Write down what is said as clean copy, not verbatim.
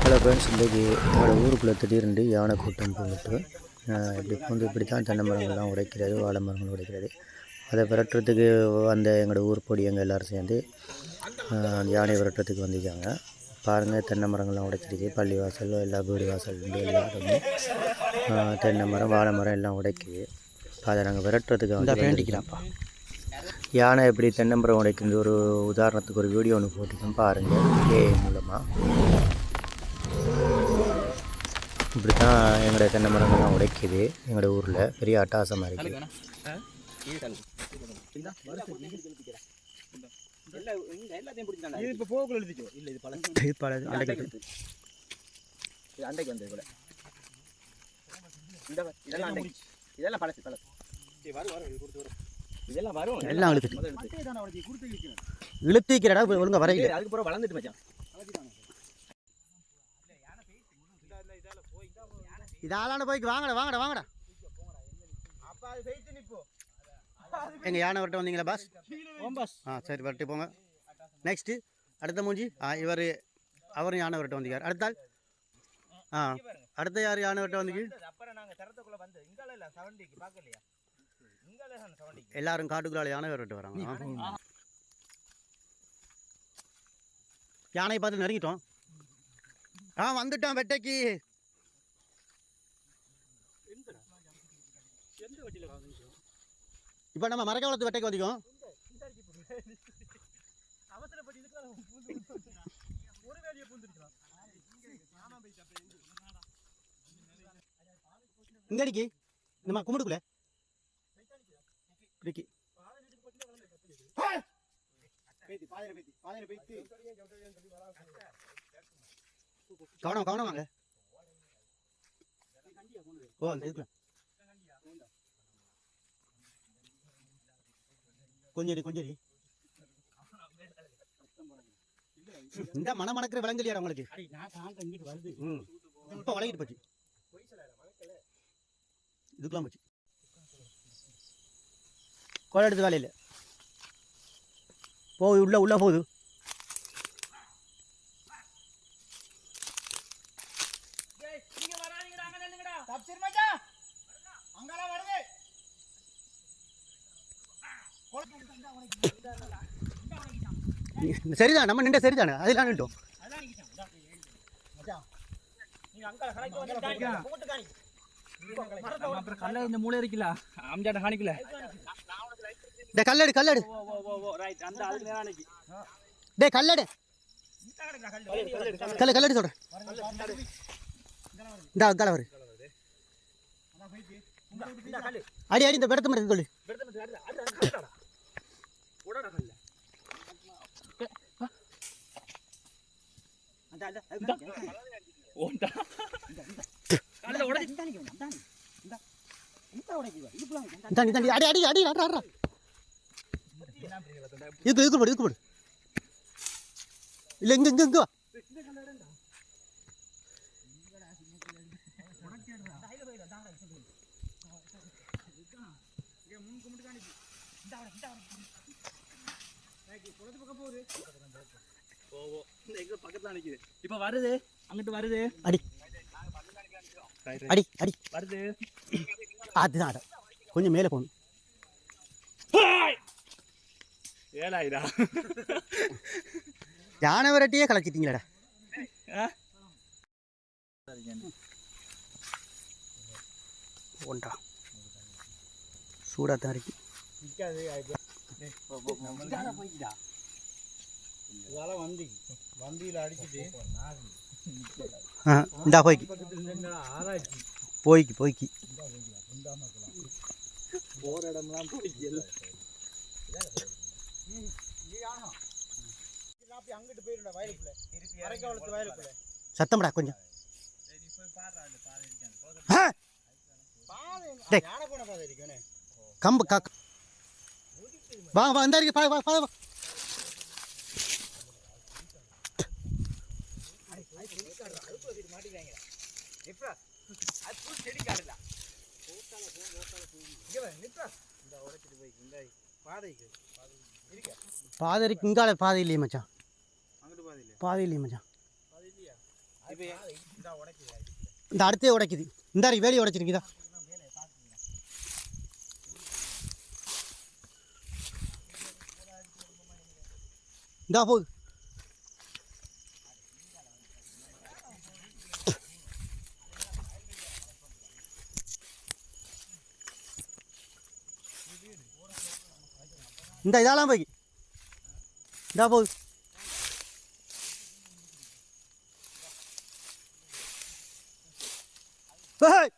Hello friends, இன்றைக்கி எங்களோட ஊருக்குள்ளே திடீர்னு யானை கூட்டம் போட்டு இப்படி தான் தென்னை மரங்கள்லாம் உடைக்கிறது, வாழை மரங்கள் உடைக்கிறது. அதை விரட்டுறதுக்கு வந்த எங்களோட ஊர் பொடியங்க எல்லோரும் சேர்ந்து யானை விரட்டுறதுக்கு வந்துருக்காங்க. பாருங்கள், தென்னை மரங்கள்லாம் உடைச்சிருக்கு. பள்ளிவாசல், எல்லா வீடு வாசல் எல்லாருமே தென்னை மரம், வாழை மரம் எல்லாம் உடைக்குது. அதை நாங்கள் விரட்டுறதுக்கு வந்து வேண்டிக்கலாம்ப்பா. யானை எப்படி தென்னை மரம் உடைக்கிறது ஒரு உதாரணத்துக்கு ஒரு வீடியோ ஒன்று போட்டுக்கோம் பாருங்கள். ஏஐ மூலமாக இப்படி தான் எங்களோட தென்னை மரங்கள்லாம் உடைக்குது. எங்களோட ஊரில் பெரிய அட்டகாசமாக இருக்குது. எல்லாம் இழுத்திக்கிறடா ஒழுங்கா வரையில. அதுக்கப்புறம் வளர்ந்துட்டு மச்சான். இதாலான போய்க்கு வாங்கடா வாங்கடா வாங்கடா. எங்கள் யானை வரட்ட வந்தீங்களா பாஸ்? சரி வரட்டு போங்க. நெக்ஸ்ட்டு அடுத்த மூஞ்சி இவர் அவரும் யானை வரட்ட வந்தீங்க. அடுத்தால் அடுத்த யார் யானை வரட்ட வந்தீங்க? எல்லாரும் காட்டுக்குள்ளால யானை வரட்டு வராங்க. யானையை பார்த்து நெருங்கிட்டோம். வந்துட்டோம் வெட்டைக்கு. இப்போ நம்ம மரக்காலத்து வெட்டைக்கு வந்துக்கோம். இங்க அடிக்கி நம்ம கும்பிடுக்குள்ள கவனம் கவனம் வாங்க. ஓ கொஞ்சம் கொஞ்சம் இந்த மனமணக்கிற விலங்குலையா உங்களுக்கு? இப்போ வளையிட்டு போச்சு, இதுக்கெல்லாம் போச்சு. கொலை எடுத்து வேலையில் போகுது, உள்ள போகுது. சரிதான், நம்ம நின்ற சரிதானே, அதெல்லாம் நின்றோம். இந்த மூளை இருக்குல்ல, அம்ஜாட்ட காணிக்கல. கல்லடு கல்லடு டே கல்லடு கல்லு கல்லடு சொல்றேன். இந்த கலை வரு அடி அடி இந்த பெடத்த மாதிரி சொல்லு. அடி அடி அடி இதுக்கு போடு இதுக்கு போடு. இல்லை இங்க இங்க இங்க பக்கத்துல நிக்குது. இப்ப வருது, அங்கிட்டு வருது. அடி அடி அடி வருது. அதுதான் கொஞ்சம் மேலே போகணும். ஏழாயிரா யானை விரட்டியே கலக்கிட்டீங்களா? ஒன்றா சூடாத்தான் இருக்கு. வண்டியில் அடிச்சுட்டு இந்தா போய்க்கு போய்க்கு போய்க்கு போற இடம்லாம் போய்க்கு. அங்கிட்டு போயிருந்தா வயலுக்குள்ள, மரக்காலத்து வயலுக்குள்ள. சத்தம்டா கொஞ்சம். கம்பு காக்க வா வா இந்த இருக்கு. வா வா வா பாதை இருக்கு. இங்கால பாதை இல்லையே மச்சான், பாதை இல்லையே மச்சான். இந்த அடுத்தே உடைக்குது. இந்த வேலையை உடைச்சிருக்குதா? இந்தா போகுது. இந்த இதெல்லாம் போய் இந்தா போகுது. ஏய்